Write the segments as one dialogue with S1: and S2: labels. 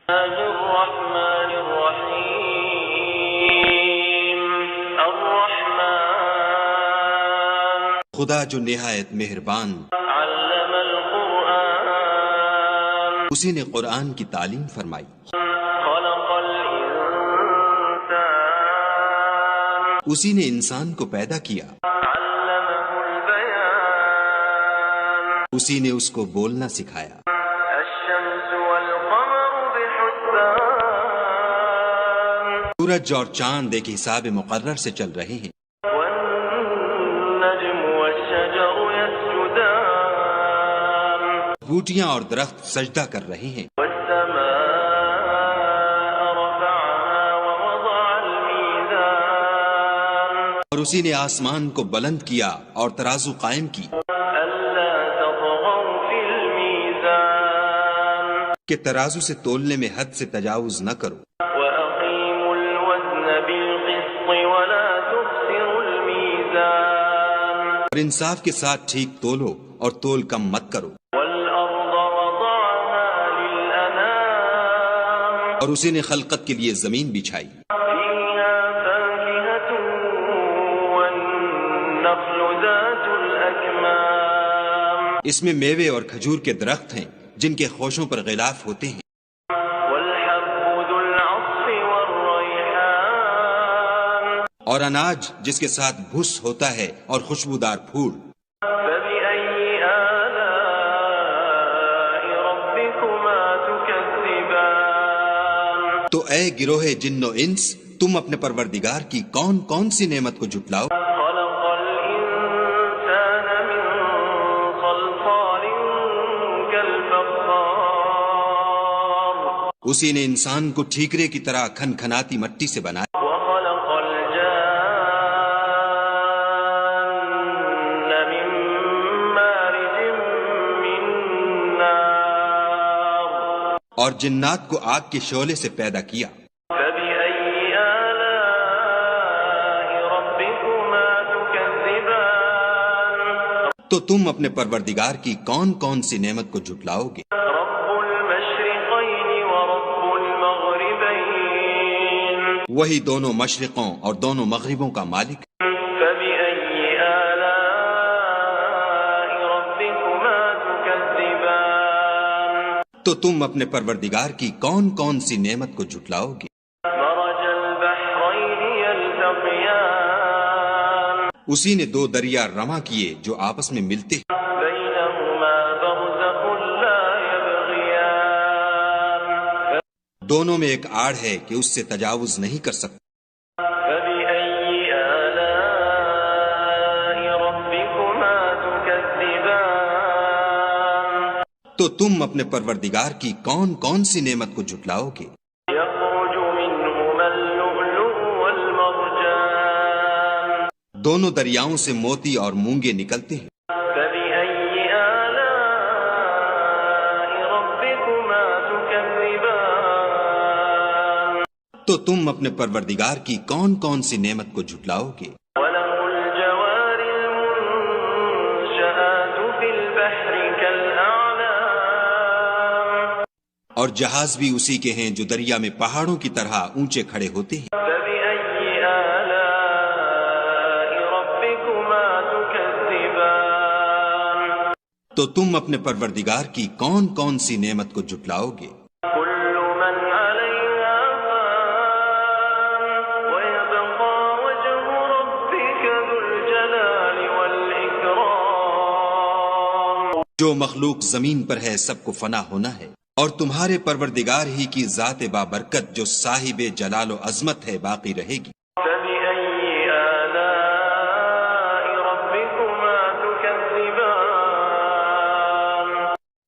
S1: الرحمن الرحیم الرحمن
S2: خدا جو نہایت مہربان،
S1: علم القرآن
S2: اسی نے قرآن کی تعلیم فرمائی،
S1: خلق الانسان
S2: اسی نے انسان کو پیدا کیا،
S1: علمه البیان
S2: اسی نے اس کو بولنا سکھایا۔
S1: الشمس والقمر بحسبان
S2: سورج اور چاند ایک حساب مقرر سے چل رہے ہیں،
S1: والنجم والشجر يسجدان
S2: بوٹیاں اور درخت سجدہ کر رہے ہیں،
S1: والسماء رفعها ووضع الميزان
S2: اور اسی نے آسمان کو بلند کیا اور ترازو قائم کی
S1: ألا تطغوا في الميزان
S2: کہ ترازو سے تولنے میں حد سے تجاوز نہ کرو،
S1: وأقيموا الوزن بالقسط ولا تخسروا الميزان
S2: اور انصاف کے ساتھ ٹھیک تولو اور تول کم مت کرو،
S1: والأرض وضعها للأنام
S2: اور اسی نے خلقت کے لیے زمین بچھائی،
S1: فيها فاكهة والنخل ذات الأكمام
S2: اس میں میوے اور کھجور کے درخت ہیں جن کے خوشوں پر غلاف ہوتے ہیں،
S1: والحب ذو العصف والريحان
S2: اور اناج جس کے ساتھ بھس ہوتا ہے اور خوشبودار پھول۔
S1: فبأي آلاء ربكما تكذبان
S2: تو اے گروہ جن و انس، تم اپنے پروردگار کی کون کون سی نعمت کو جھٹلاؤ؟
S1: خلق الإنسان من صلصال كالفخار
S2: اسی نے انسان کو ٹھیکرے کی طرح کھنکھناتی مٹی سے بنایا،
S1: وخلق الجان من مارج من نار
S2: اور جنات کو آگ کے شعلے سے پیدا کیا۔
S1: فبأي آلاء ربكما تكذبان
S2: تو تم اپنے پروردگار کی کون کون سی نعمت کو جھٹلاؤ گے؟
S1: رب المشرقين ورب المغربين
S2: وہی دونوں مشرقوں اور دونوں مغربوں کا مالک،
S1: فبأي آلاء ربكما تكذبان
S2: تو تم اپنے پروردگار کی کون کون سی نعمت کو جھٹلاؤ گے؟
S1: مرج البحرين يلتقيان
S2: اسی نے دو دریا رواں کیے جو آپس میں ملتے ہیں،
S1: بينهما برزخ لا يبغيان
S2: دونوں میں ایک آڑ ہے کہ اس سے تجاوز نہیں کر سکتے۔
S1: فبأي آلاء ربكما تكذبان
S2: تو تم اپنے پروردگار کی کون کون سی نعمت کو جھٹلاؤ گے؟
S1: يخرج منهما اللؤلؤ والمرجان
S2: دونوں دریاؤں سے موتی اور مونگے نکلتے ہیں،
S1: فبأي آلاء ربكما تكذبان
S2: تو تم اپنے پروردگار کی کون کون سی نعمت کو جھٹلاؤ گے؟
S1: وله الجوار المنشآت في البحر كالأعلام
S2: اور جہاز بھی اسی کے ہیں جو دریا میں پہاڑوں کی طرح اونچے کھڑے ہوتے ہیں۔
S1: فبأي آلاء ربكما تكذبان
S2: تو تم اپنے پروردگار کی کون کون سی نعمت کو جھٹلاؤ گے؟
S1: كل من عليها فان ويبقى وجه ربك ذو الجلال والإكرام
S2: جو مخلوق زمین پر ہے سب کو فنا ہونا ہے، اور تمہارے پروردگار ہی کی ذات بابرکت جو صاحب جلال و عظمت ہے باقی رہے گی۔
S1: فبأي آلاء ربكما تكذبان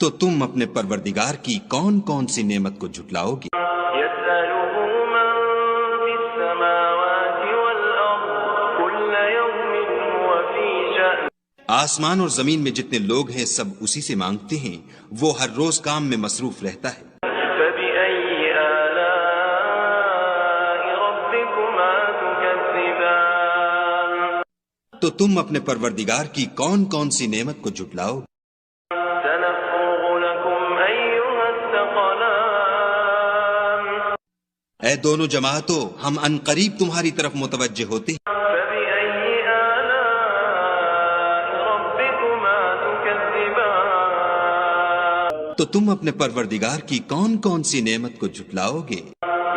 S2: تو تم اپنے پروردگار کی کون کون سی نعمت کو جھٹلاؤ گے؟
S1: يسأله من في السماوات والأرض كل يوم هو في شأن
S2: آسمان اور زمین میں جتنے لوگ ہیں سب اسی سے مانگتے ہیں، وہ ہر روز کام میں مصروف رہتا ہے۔
S1: فبأي آلاء ربكما تكذبان
S2: تو تم اپنے پروردگار کی کون کون سی نعمت کو جھٹلاؤ گے؟
S1: سنفرغ لكم أيها الثقلان
S2: اے دونوں جماعتوں، ہم ان قریب تمہاری طرف متوجہ ہوتے ہیں۔
S1: فبأي آلاء ربكما تكذبان
S2: تو تم اپنے پروردگار کی کون کون سی نعمت کو جھٹلاؤ گے؟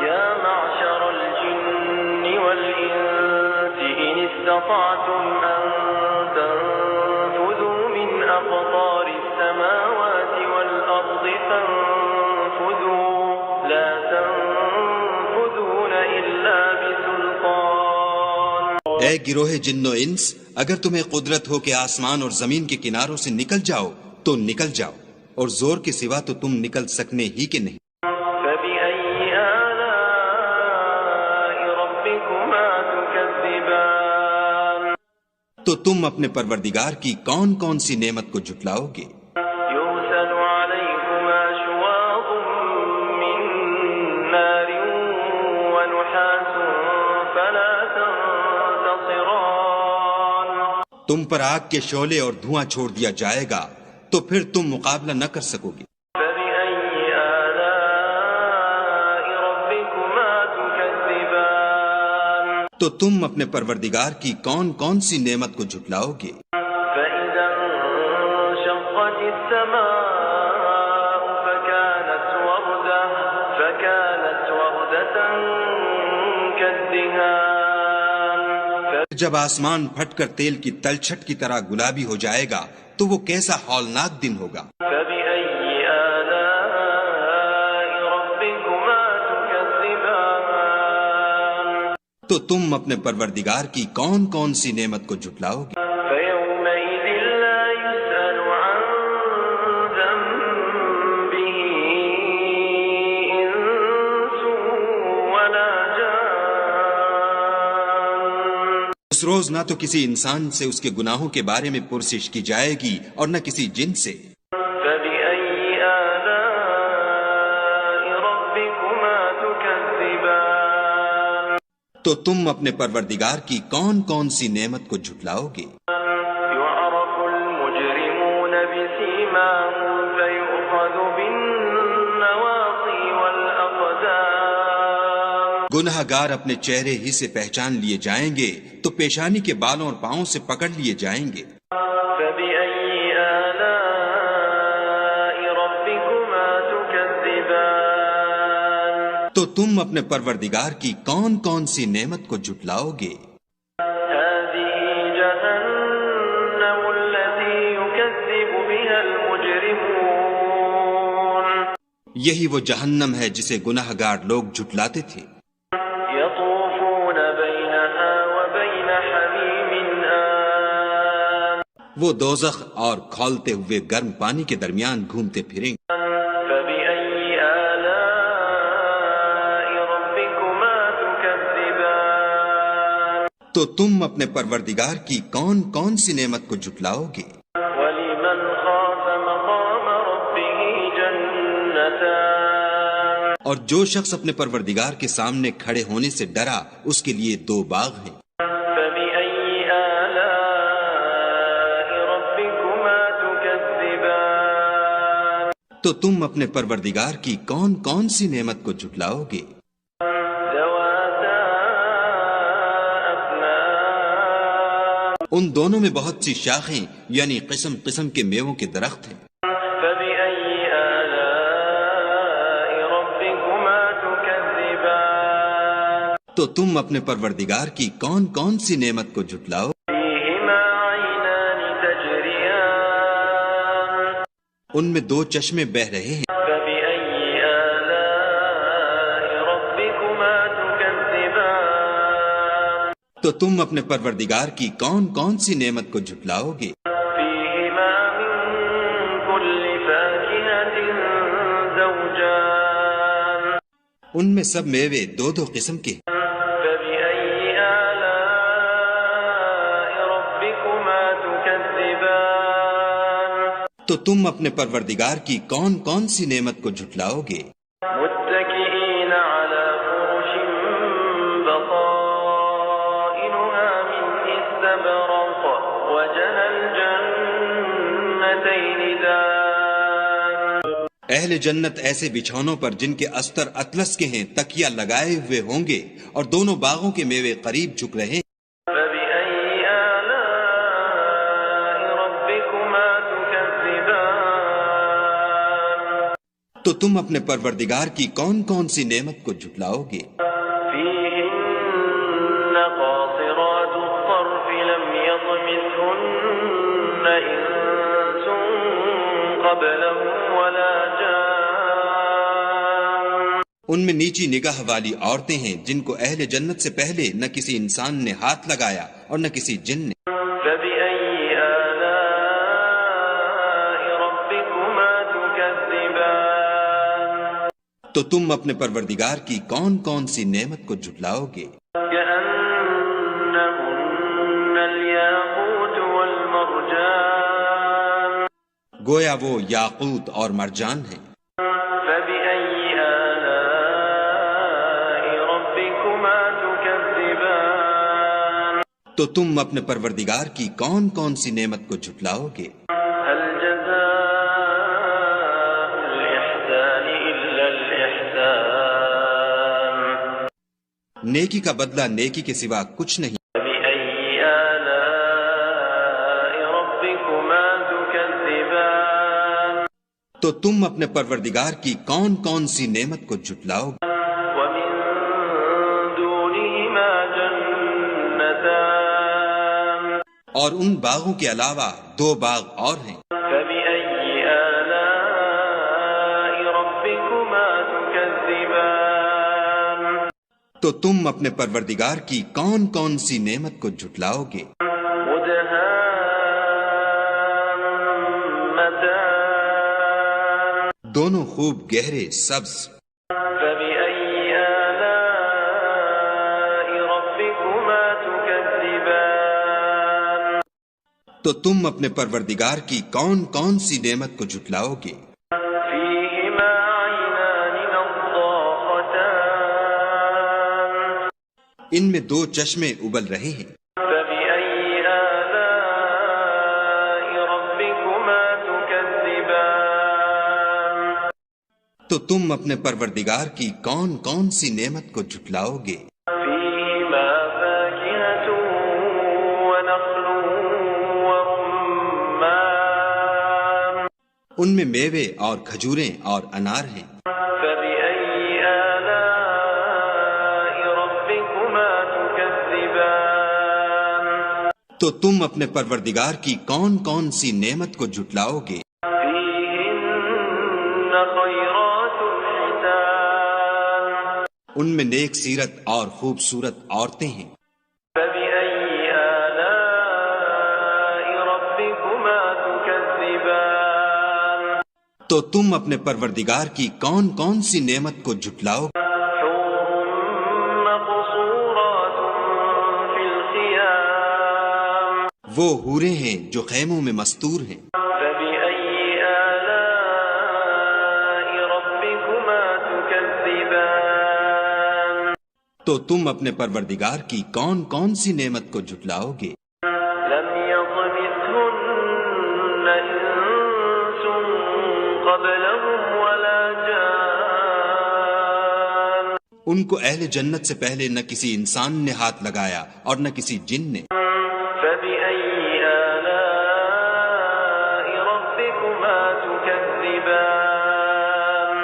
S1: يا معشر الجن والإنس إن استطعتم أن تنفذوا من أقطار السماوات والأرض فانفذوا لا تنفذون إلا بسلطان
S2: اے گروہ جن و انس، اگر تمہیں قدرت ہو کہ آسمان اور زمین کے کناروں سے نکل جاؤ تو نکل جاؤ، اور زور کے سوا تو تم نکل سکنے ہی کے نہیں۔
S1: فبأي آلاء ربكما تكذبان
S2: تو تم اپنے پروردگار کی کون کون سی نعمت کو جھٹلاؤ گے؟
S1: يرسل عليكما شواظ من نار ونحاس فلا تنتصران
S2: تم پر آگ کے شعلے اور دھواں چھوڑ دیا جائے گا تو پھر تم مقابلہ نہ کر سکو گے۔
S1: فبأي آلاء ربكما تكذبان
S2: تو تم اپنے پروردگار کی کون کون سی نعمت کو جھٹلاؤ گے؟
S1: فإذا انشقت السماء فكانت وردة كالدهان
S2: جب آسمان پھٹ کر تیل کی تلچھٹ کی طرح گلابی ہو جائے گا تو وہ کیسا ہولناک دن ہوگا۔
S1: فبأي آلاء ربكما تكذبان
S2: تو تم اپنے پروردگار کی کون کون سی نعمت کو جھٹلاؤ گے؟
S1: فيومئذ لا يسأل عن ذنبه إنس ولا جان
S2: اس روز نہ تو کسی انسان سے اس کے گناہوں کے بارے میں پرسش کی جائے گی اور نہ کسی جن سے۔
S1: فبأي آلاء ربكما تكذبان
S2: تو تم اپنے پروردگار کی کون کون سی نعمت کو جھٹلاؤ گے؟
S1: يعرف المجرمون بسيماهم فيؤخذ بالنواصي والأقدام
S2: گناہ گار اپنے چہرے ہی سے پہچان لیے جائیں گے تو پیشانی کے بالوں اور پاؤں سے پکڑ لیے جائیں گے۔
S1: فبأي آلاء ربكما تكذبان
S2: تو تم اپنے پروردگار کی کون کون سی نعمت کو جھٹلاؤ گے؟
S1: هذه جهنم التي يكذب بها المجرمون
S2: یہی وہ جہنم ہے جسے گناہ گار لوگ جھٹلاتے تھے۔
S1: يطوفون بينها وبين حميم آن
S2: وہ دوزخ اور کھولتے ہوئے گرم پانی کے درمیان گھومتے پھریں گے۔
S1: فبأي آلاء ربكما تكذبان
S2: تو تم اپنے پروردگار کی کون کون سی نعمت کو جھٹلاؤ گے؟
S1: ولمن خاف مقام ربه جنتان
S2: اور جو شخص اپنے پروردگار کے سامنے کھڑے ہونے سے ڈرا اس کے لیے دو باغ ہیں۔
S1: فبأي آلاء ربكما تكذبان
S2: تو تم اپنے پروردگار کی کون کون سی نعمت کو جھٹلاؤ گے؟
S1: ذواتا أفنان
S2: ان دونوں میں بہت سی شاخیں یعنی قسم قسم کے میووں کے درخت ہیں۔
S1: فبأي آلاء ربكما تكذبان
S2: تو تم اپنے پروردگار کی کون کون سی نعمت کو جھٹلاؤ؟
S1: فيهما عينان تجريان
S2: ان میں دو چشمے بہ رہے ہیں۔
S1: فبأي آلاء ربكما تكذبان
S2: تو تم اپنے پروردگار کی کون کون سی نعمت کو جھٹلاؤ گے؟
S1: فيهما من كل فاكهة زوجان
S2: ان میں سب میوے دو دو قسم کے ہیں۔
S1: فبأي آلاء ربكما تكذبان
S2: تو تم اپنے پروردگار کی کون کون سی نعمت کو جھٹلاؤ گے؟
S1: متكئين على فرش بطائنها من استبرق وجنى الجنتين دان
S2: اہل جنت ایسے بچھونوں پر جن کے استر اطلس کے ہیں تکیہ لگائے ہوئے ہوں گے، اور دونوں باغوں کے میوے قریب جھک رہے ہیں۔
S1: فبأي آلاء ربكما تكذبان
S2: تو تم اپنے پروردگار کی کون کون سی نعمت کو جھٹلاؤ گے؟
S1: فيهن قاصرات الطرف لم يطمثهن إنس قبلهم ولا جان
S2: ان میں نیچی نگاہ والی عورتیں ہیں جن کو اہل جنت سے پہلے نہ کسی انسان نے ہاتھ لگایا اور نہ کسی جن نے۔
S1: فبأي آلاء ربكما تكذبان
S2: تو تم اپنے پروردگار کی کون کون سی نعمت کو جھٹلاؤ گے؟
S1: كأنهن الياقوت والمرجان
S2: گویا وہ یاقوت اور مرجان ہیں۔
S1: فبأي آلاء ربكما تكذبان
S2: تو تم اپنے پروردگار کی کون کون سی نعمت کو جھٹلاؤ گے؟
S1: هل جزاء الإحسان إلا الإحسان
S2: نیکی کا بدلہ نیکی کے سوا کچھ نہیں۔
S1: فبأي آلاء ربكما تكذبان
S2: تو تم اپنے پروردگار کی کون کون سی نعمت کو جھٹلاؤ گے؟
S1: ومن دونهما جنتان
S2: اور ان باغوں کے علاوہ دو باغ اور ہیں۔
S1: فبأي آلاء ربكما تكذبان
S2: تو تم اپنے پروردگار کی کون کون سی نعمت کو جھٹلاؤ گے؟
S1: مدهامتان
S2: دونوں خوب گہرے سبز۔
S1: فبأي آلاء ربكما تكذبان
S2: تو تم اپنے پروردگار کی کون کون سی نعمت کو جھٹلاؤ گے؟
S1: فيهما عينان نضاختان
S2: ان میں دو چشمے ابل رہے ہیں۔
S1: فبأي آلاء ربكما تكذبان
S2: تو تم اپنے پروردگار کی کون کون سی نعمت کو جھٹلاؤ گے؟
S1: فيهما فاكهة ونخل ورمان
S2: ان میں میوے اور کھجوریں اور انار ہیں۔
S1: فبأي آلاء ربكما تكذبان
S2: تو تم اپنے پروردگار کی کون کون سی نعمت کو جھٹلاؤ گے؟
S1: فيهن خيرات حسان
S2: ان میں نیک سیرت اور خوبصورت عورتیں ہیں۔
S1: فبأي آلاء ربكما تكذبان
S2: تو تم اپنے پروردگار کی کون کون سی نعمت کو جھٹلاؤ گے؟
S1: حور مقصورات في الخيام
S2: وہ حوریں ہیں جو خیموں میں مستور ہیں۔
S1: فبأي آلاء ربكما تكذبان
S2: تو تم اپنے پروردگار کی کون کون سی نعمت کو جھٹلاؤ گے؟
S1: لم يطمثهن إنس قبلهم ولا جان
S2: ان کو اہل جنت سے پہلے نہ کسی انسان نے ہاتھ لگایا اور نہ کسی جن نے۔
S1: فبأي آلاء ربكما تكذبان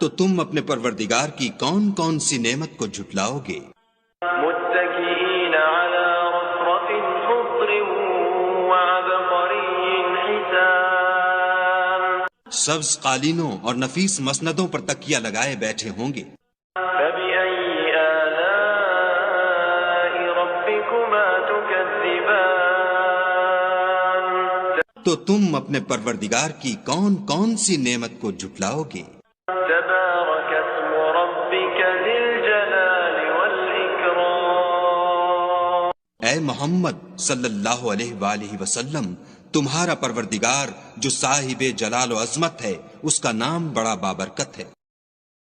S2: تو تم اپنے پروردگار کی کون کون سی نعمت کو جھٹلاؤ گے؟
S1: متكئين على رفرف خضر وعبقري حسان
S2: سبز قالینوں اور نفیس مسندوں پر تکیہ لگائے بیٹھے ہوں گے۔
S1: فبأي آلاء ربكما تكذبان
S2: تو تم اپنے پروردگار کی کون کون سی نعمت کو جھٹلاؤ گے؟
S1: تبارك اسم ربك ذي الجلال والإكرام
S2: اے محمد صلی اللہ علیہ وآلہ وسلم، تمہارا پروردگار جو صاحب جلال و عظمت ہے، اس کا نام بڑا بابرکت ہے۔